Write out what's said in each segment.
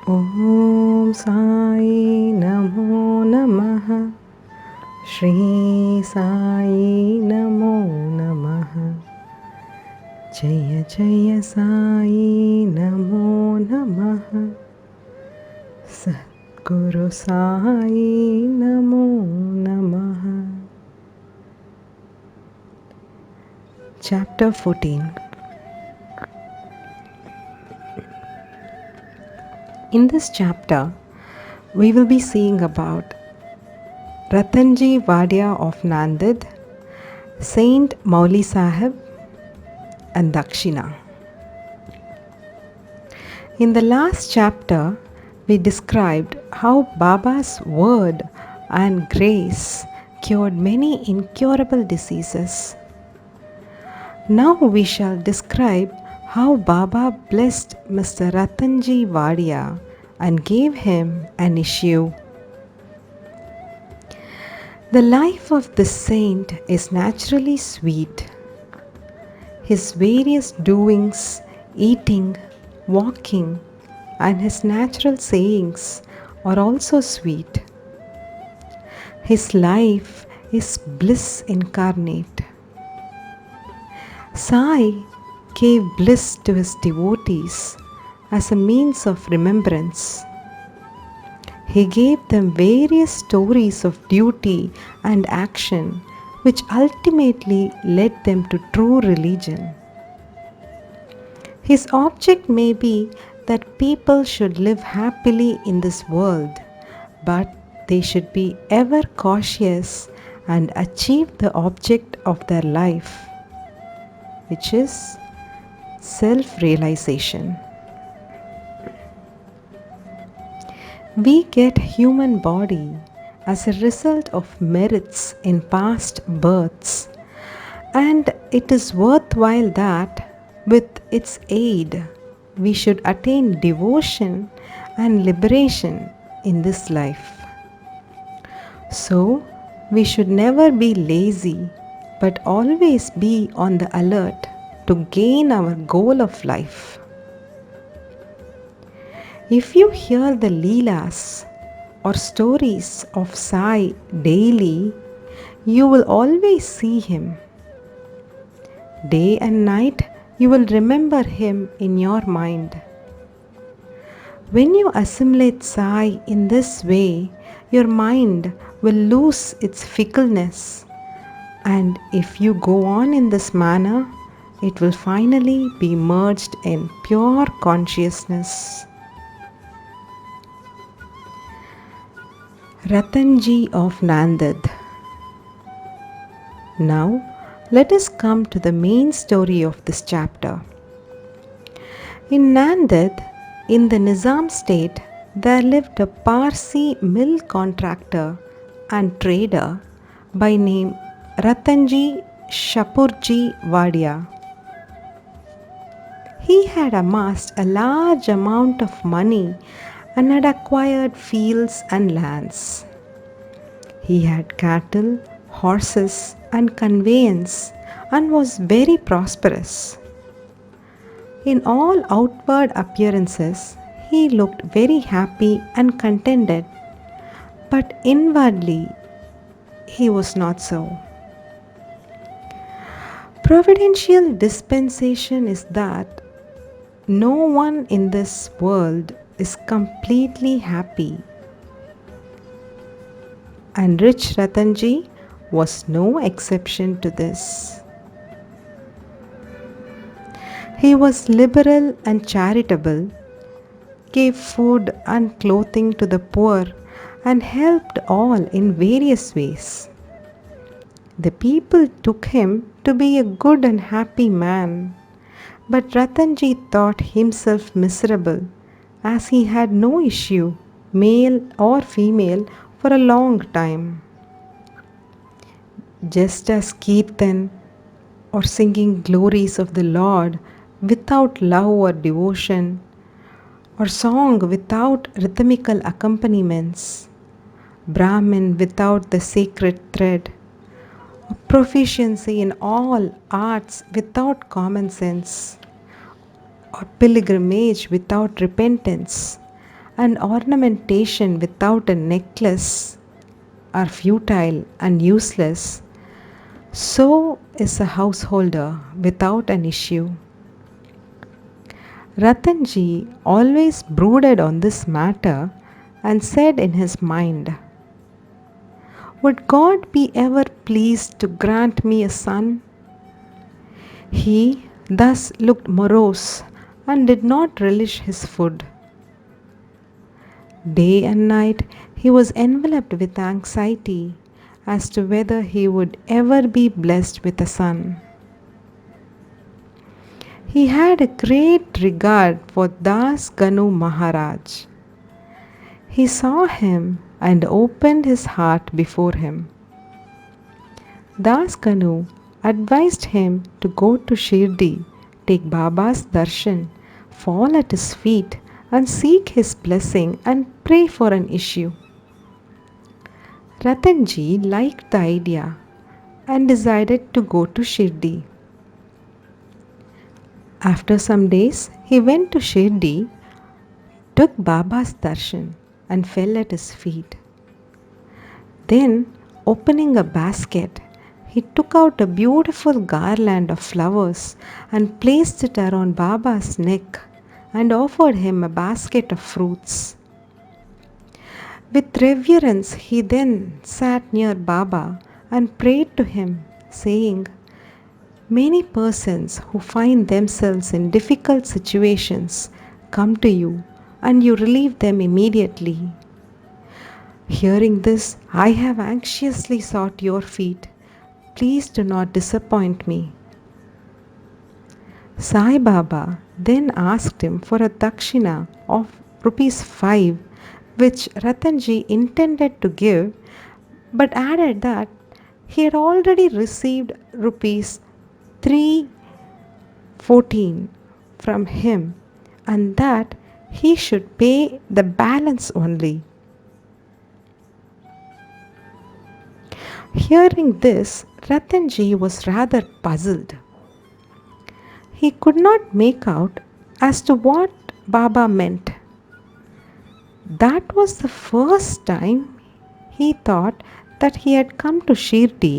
Om Sai Namo Namaha. Shri Sai Namo Namaha. Jaya Jaya Sai Namo Namaha. Sadguru Sai Namo Namaha. Chapter 14. In this chapter, we will be seeing about Ratanji Wadia of Nanded, Saint Mauli Sahib, and Dakshina. In the last chapter, we described how Baba's word and grace cured many incurable diseases. Now we shall describe how Baba blessed Mr. Ratanji Wadia and gave him an issue. The life of this saint is naturally sweet. His various doings, eating, walking, and his natural sayings are also sweet. His life is bliss incarnate. Sai gave bliss to his devotees as a means of remembrance. He gave them various stories of duty and action which ultimately led them to true religion. His object may be that people should live happily in this world, but they should be ever cautious and achieve the object of their life, which is self-realization. We get human body as a result of merits in past births, and it is worthwhile that with its aid we should attain devotion and liberation in this life. So we should never be lazy but always be on the alert to gain our goal of life. If you hear the Leelas or stories of Sai daily, you will always see him. Day and night you will remember him in your mind. When you assimilate Sai in this way, your mind will lose its fickleness, and if you go on in this manner, it will finally be merged in pure consciousness. Ratanji of Nanded. Now, let us come to the main story of this chapter. In Nanded, in the Nizam state, there lived a Parsi mill contractor and trader by name Ratanji Shapurji Wadia. He had amassed a large amount of money and had acquired fields and lands. He had cattle, horses, and conveyance and was very prosperous. In all outward appearances, he looked very happy and contented, but inwardly he was not so. Providential dispensation is that no one in this world is completely happy, and rich Ratanji was no exception to this. He was liberal and charitable, gave food and clothing to the poor, and helped all in various ways. The people took him to be a good and happy man, but Ratanji thought himself miserable as he had no issue, male or female, for a long time. Just as Kirtan or singing glories of the Lord without love or devotion, or song without rhythmical accompaniments, Brahmin without the sacred thread, or proficiency in all arts without common sense, or pilgrimage without repentance, and ornamentation without a necklace are futile and useless, so is a householder without an issue. Ratanji always brooded on this matter and said in his mind, "Would God be ever pleased to grant me a son?" He thus looked morose and did not relish his food. Day and night he was enveloped with anxiety as to whether he would ever be blessed with a son. He had a great regard for Das Ganu Maharaj. He saw him and opened his heart before him. Das Ganu advised him to go to Shirdi, take Baba's darshan, fall at his feet and seek his blessing and pray for an issue. Ratanji liked the idea and decided to go to Shirdi. After some days, he went to Shirdi, took Baba's darshan and fell at his feet. Then, opening a basket, he took out a beautiful garland of flowers and placed it around Baba's neck and offered him a basket of fruits. With reverence, he then sat near Baba and prayed to him, saying, "Many persons who find themselves in difficult situations come to you and you relieve them immediately. Hearing this, I have anxiously sought your feet. Please do not disappoint me." Sai Baba then asked him for a dakshina of ₹5, which Ratanji intended to give, but added that he had already received ₹314 from him and that he should pay the balance only. Hearing this, Ratanji was rather puzzled. He could not make out as to what Baba meant. That was the first time he thought that he had come to Shirdi,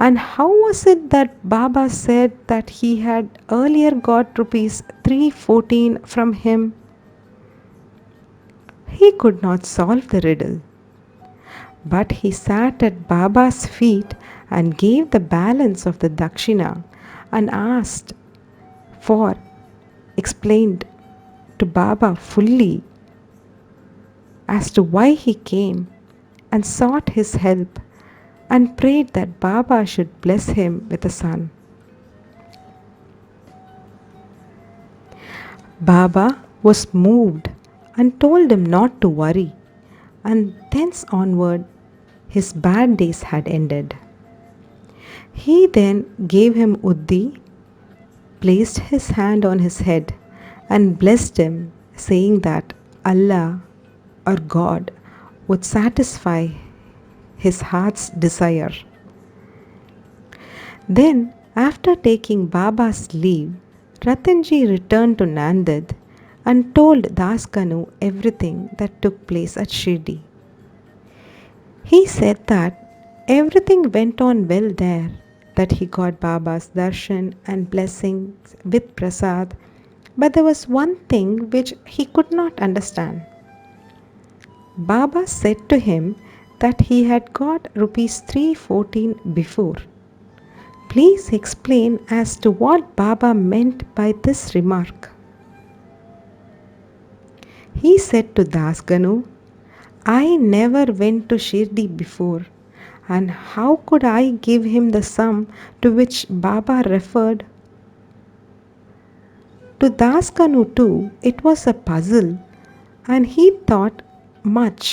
and how was it that Baba said that he had earlier got ₹314 from him? He could not solve the riddle. But he sat at Baba's feet and gave the balance of the dakshina and asked for, explained to Baba fully as to why he came and sought his help and prayed that Baba should bless him with a son. Baba was moved and told him not to worry, and thence onward his bad days had ended. He then gave him Uddi, placed his hand on his head and blessed him, saying that Allah or God would satisfy his heart's desire. Then, after taking Baba's leave, Ratanji returned to Nanded and told Das Ganu everything that took place at Shirdi. He said that everything went on well there, that he got Baba's darshan and blessings with prasad, but there was one thing which he could not understand. Baba said to him that he had got ₹314 before. Please explain as to what Baba meant by this remark. He said to Das Ganu, "I never went to Shirdi before, and how could I give him the sum to which Baba referred?" To Das Ganu too, it was a puzzle, and he thought much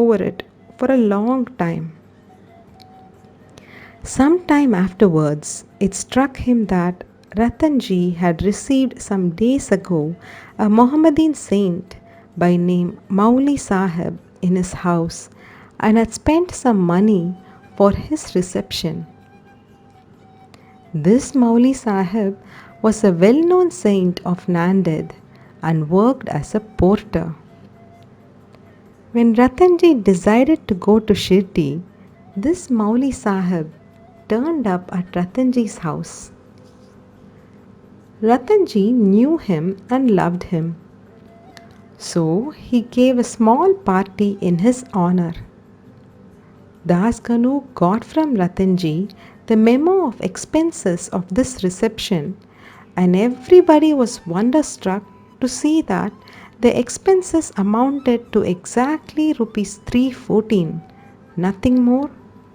over it for a long time. Some time afterwards, it struck him that Ratanji had received some days ago a Mohammedan saint by name Mauli Sahib in his house and had spent some money for his reception. This Mauli Sahib was a well-known saint of Nanded and worked as a porter. When Ratanji decided to go to Shirdi, this Mauli Sahib turned up at Ratanji's house. Ratanji knew him and loved him, so he gave a small party in his honor. Das Ganu got from Ratanji the memo of expenses of this reception, and everybody was wonderstruck to see that the expenses amounted to exactly rupees 314, nothing more,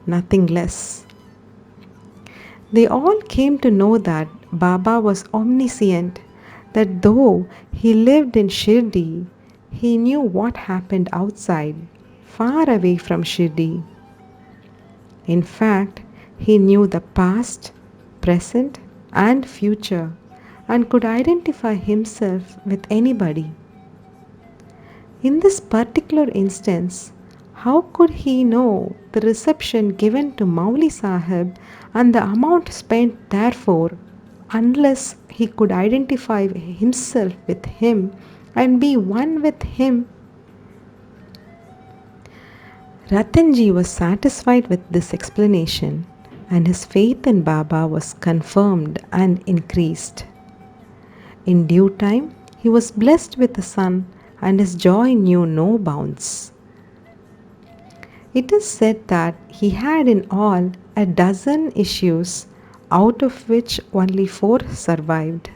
nothing less. They all came to know that Baba was omniscient, that though he lived in Shirdi, he knew what happened outside, far away from Shirdi. In fact, he knew the past, present, and future and could identify himself with anybody. In this particular instance, how could he know the reception given to Mauli Sahib and the amount spent therefore, unless he could identify himself with him and be one with him? Ratanji was satisfied with this explanation, and his faith in Baba was confirmed and increased. In due time, he was blessed with a son, and his joy knew no bounds. It is said that he had in all a dozen issues, out of which only 4 survived.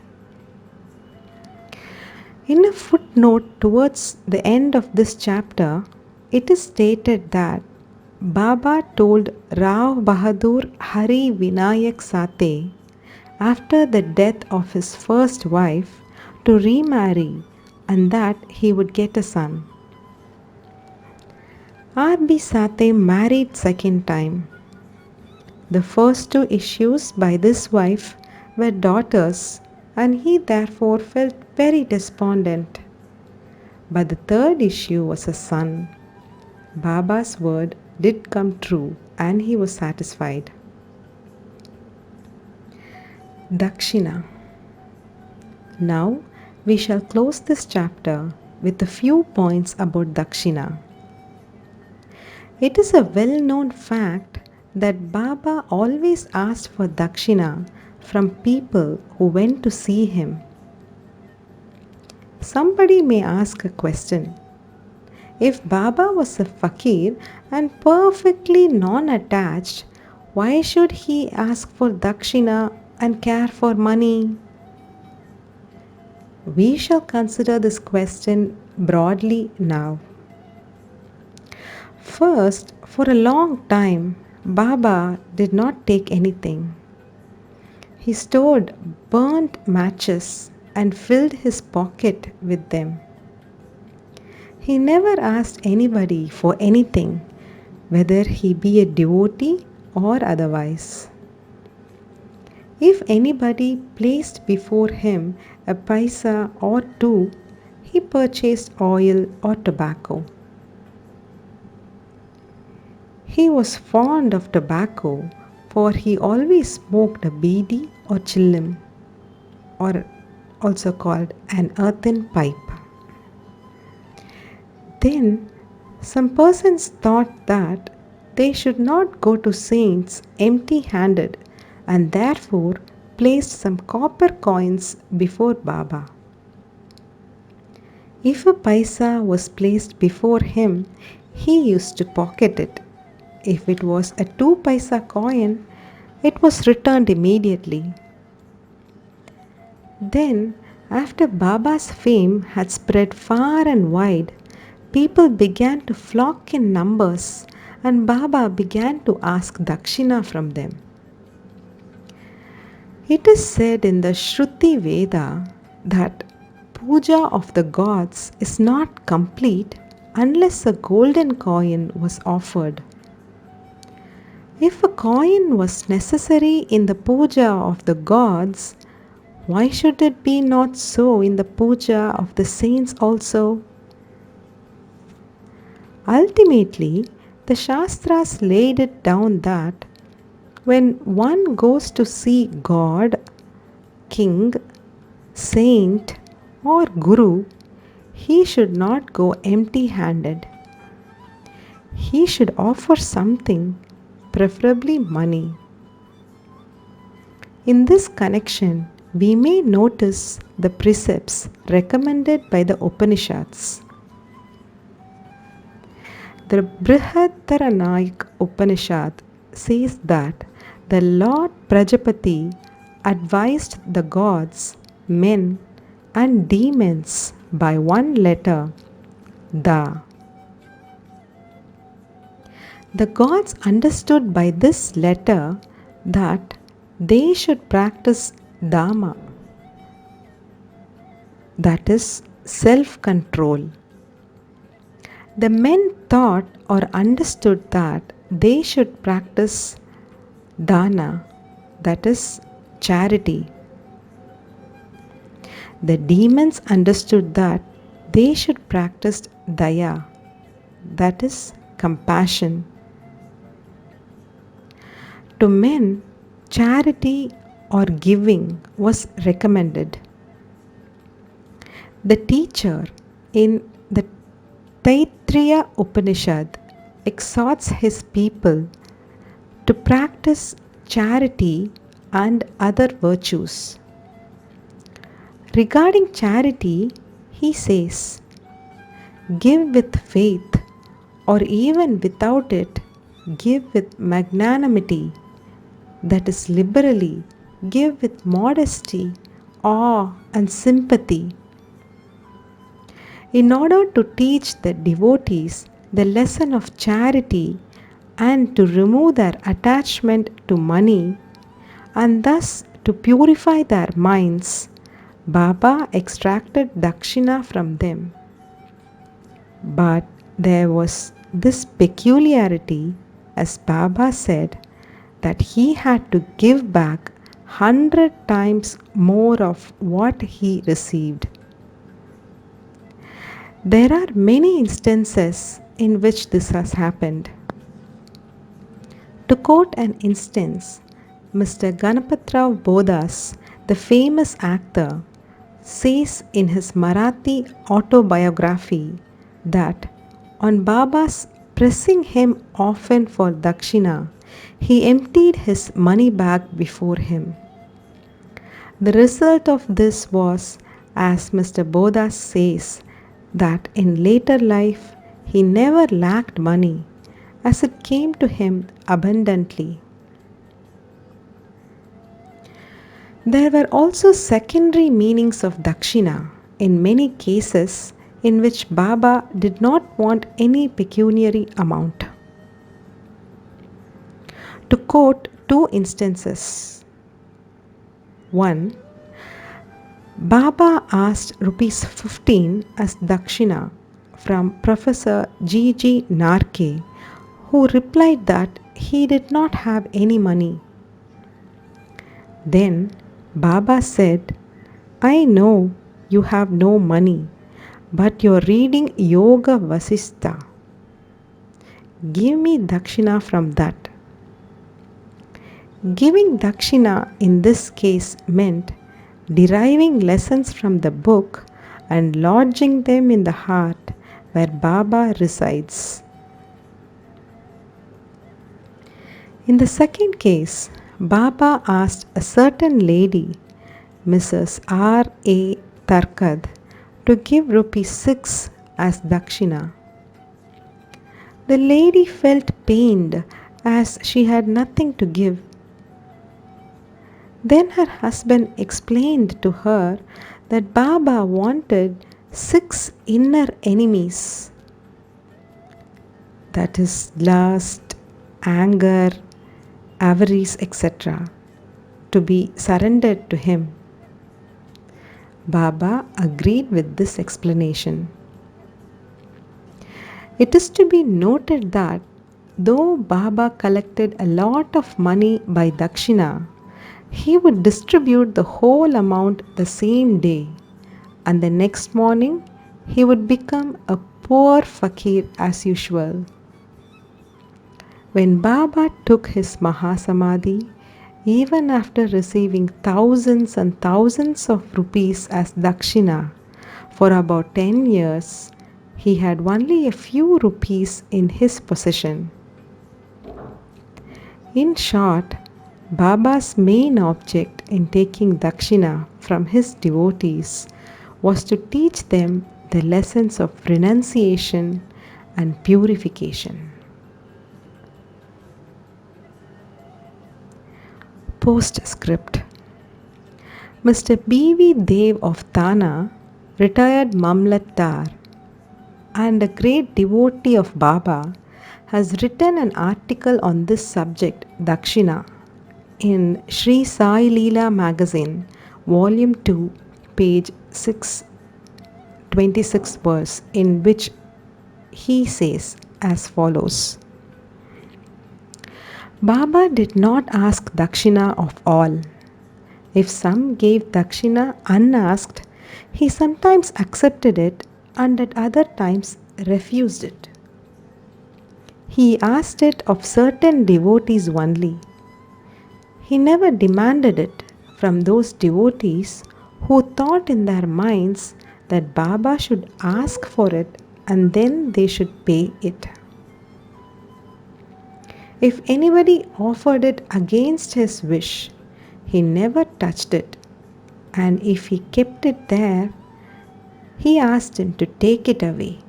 In a footnote towards the end of this chapter, it is stated that Baba told Rao Bahadur Hari Vinayak Sate, after the death of his first wife, to remarry and that he would get a son. R.B. Sate married second time. The first 2 issues by this wife were daughters, and he therefore felt very despondent. But the third issue was a son. Baba's word did come true, and he was satisfied. Dakshina. Now we shall close this chapter with a few points about Dakshina. It is a well-known fact that Baba always asked for Dakshina from people who went to see him. Somebody may ask a question. If Baba was a fakir and perfectly non-attached, why should he ask for Dakshina and care for money? We shall consider this question broadly now. First, for a long time, Baba did not take anything. He stored burnt matches and filled his pocket with them. He never asked anybody for anything, whether he be a devotee or otherwise. If anybody placed before him a paisa or 2, he purchased oil or tobacco. He was fond of tobacco, for he always smoked a beedi or chillim, or also called an earthen pipe. Then some persons thought that they should not go to saints empty-handed, and therefore placed some copper coins before Baba. If a paisa was placed before him, he used to pocket it. If it was a 2 paisa coin, it was returned immediately. Then, after Baba's fame had spread far and wide, people began to flock in numbers, and Baba began to ask Dakshina from them. It is said in the Shruti Veda that puja of the gods is not complete unless a golden coin was offered. If a coin was necessary in the puja of the gods, why should it be not so in the puja of the saints also? Ultimately, the Shastras laid it down that when one goes to see God, king, saint, or guru, he should not go empty-handed. he should offer something, preferably money. In this connection, we may notice the precepts recommended by the Upanishads. The Brihadaranyaka Upanishad says that the Lord Prajapati advised the gods, men, and demons by one letter, Da. The gods understood by this letter that they should practice Dhamma, that is, self-control. The men thought or understood that they should practice Dana, that is, charity. The demons understood that they should practice Daya, that is, compassion. To men, charity or giving was recommended. The teacher in the Taittiriya Upanishad exhorts his people to practice charity and other virtues. Regarding charity, he says, "Give with faith, or even without it, give with magnanimity, that is liberally, give with modesty, awe, and sympathy." In order to teach the devotees the lesson of charity and to remove their attachment to money, and thus to purify their minds, Baba extracted dakshina from them. But there was this peculiarity, as Baba said, that he had to give back 100 times more of what he received. There are many instances in which this has happened. To quote an instance, Mr. Ganapatrao Bodas, the famous actor, says in his Marathi autobiography that on Baba's pressing him often for dakshina, he emptied his money bag before him. The result of this was, as Mr. Bodas says, that in later life he never lacked money, as it came to him abundantly. There were also secondary meanings of dakshina in many cases in which Baba did not want any pecuniary amount. To quote two instances. 1. Baba asked rupees 15 as dakshina from Professor G. Narke, who replied that he did not have any money. Then Baba said, "I know you have no money, but you are reading Yoga Vasistha. Give me dakshina from that." Giving dakshina in this case meant deriving lessons from the book and lodging them in the heart where Baba resides. In the second case, Baba asked a certain lady, Mrs. R.A. Tarkad, to give rupees 6 as dakshina. The lady felt pained as she had nothing to give. Then her husband explained to her that Baba wanted 6 inner enemies, that is lust, anger, avarice, etc., to be surrendered to him. Baba agreed with this explanation. It is to be noted that though Baba collected a lot of money by dakshina, he would distribute the whole amount the same day, and the next morning he would become a poor fakir as usual. When Baba took his Mahasamadhi, even after receiving thousands and thousands of rupees as dakshina for about 10 years, he had only a few rupees in his possession. In short, Baba's main object in taking dakshina from his devotees was to teach them the lessons of renunciation and purification. Postscript. Mr. B.V. Dev of Thana, retired Mamlatdar and a great devotee of Baba, has written an article on this subject, Dakshina, in Shri Sai Leela magazine, volume 2, page 626 verse, in which he says as follows: Baba did not ask dakshina of all. If some gave dakshina unasked, he sometimes accepted it and at other times refused it. He asked it of certain devotees only. He never demanded it from those devotees who thought in their minds that Baba should ask for it and then they should pay it. If anybody offered it against his wish, he never touched it, and if he kept it there, he asked him to take it away.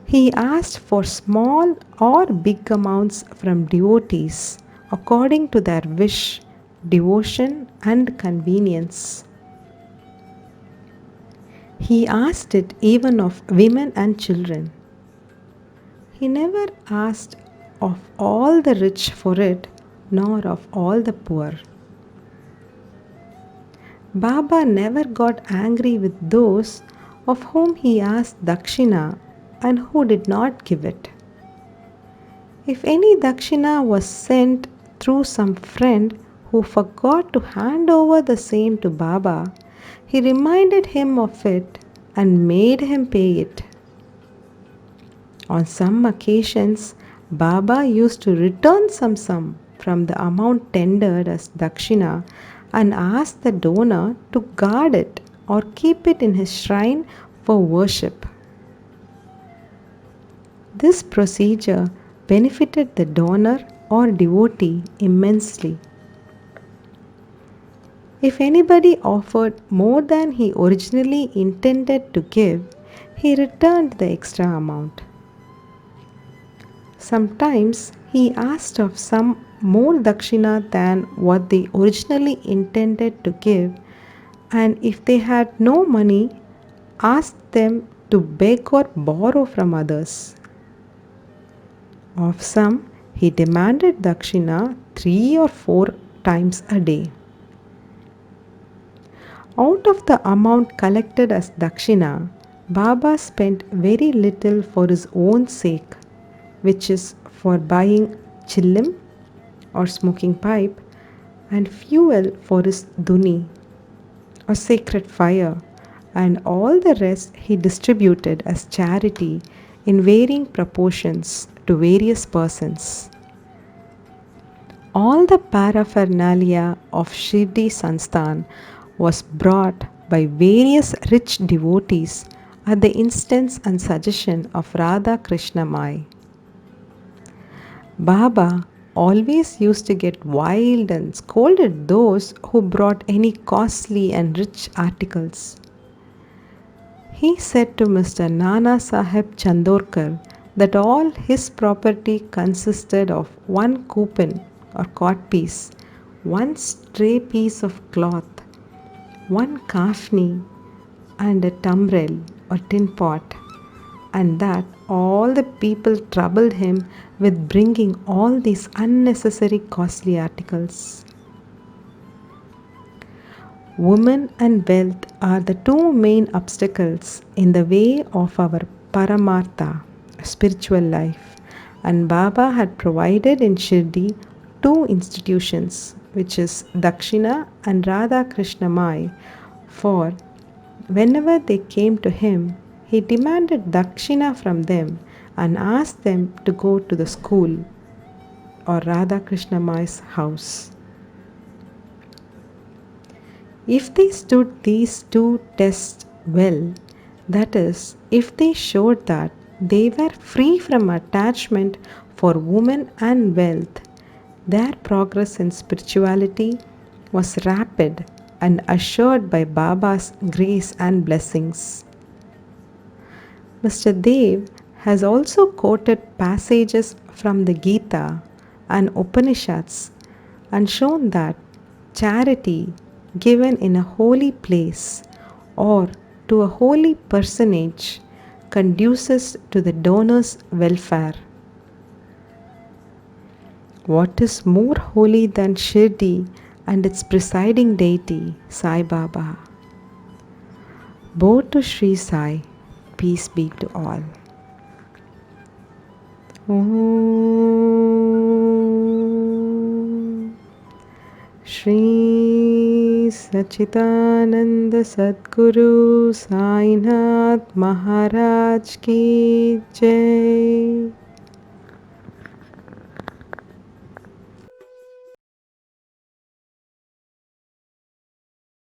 He asked for small or big amounts from devotees according to their wish, devotion, and convenience. He asked it even of women and children. He never asked of all the rich for it, nor of all the poor. Baba never got angry with those of whom he asked dakshina and who did not give it. If any dakshina was sent through some friend who forgot to hand over the same to Baba, he reminded him of it and made him pay it. On some occasions, Baba used to return some sum from the amount tendered as dakshina and ask the donor to guard it or keep it in his shrine for worship. This procedure benefited the donor or devotee immensely. If anybody offered more than he originally intended to give, he returned the extra amount. Sometimes he asked of some more dakshina than what they originally intended to give, and if they had no money, asked them to beg or borrow from others. Of some, he demanded dakshina 3 or 4 times a day. Out of the amount collected as dakshina, Baba spent very little for his own sake, which is for buying chillim or smoking pipe and fuel for his dhuni or sacred fire, and all the rest he distributed as charity in varying proportions to various persons. All the paraphernalia of Shirdi Sansthan was brought by various rich devotees at the instance and suggestion of Radha Krishna Mai. Baba always used to get wild and scolded those who brought any costly and rich articles. He said to Mr. Nana Sahib Chandorkar that all his property consisted of one coupon or codpiece, one stray piece of cloth, one kafni, and a tumbrel or tin pot, and that all the people troubled him with bringing all these unnecessary costly articles. Women and wealth are the two main obstacles in the way of our paramartha, spiritual life, and Baba had provided in Shirdi 2 institutions, which is Dakshina and Radha Krishna Mai, for whenever they came to him, he demanded dakshina from them and asked them to go to the school or Radha Krishna Mai's house. If they stood these 2 tests well, That is, if they showed that they were free from attachment for women and wealth, their progress in spirituality was rapid and assured by Baba's grace and blessings. Mr. Dev has also quoted passages from the Gita and Upanishads and shown that charity given in a holy place or to a holy personage conduces to the donor's welfare. What is more holy than Shirdi and its presiding deity, Sai Baba? Bow to Shri Sai, peace be to all. Om Shri Sachidananda Sadguru Sainath Maharaj Ki Jai.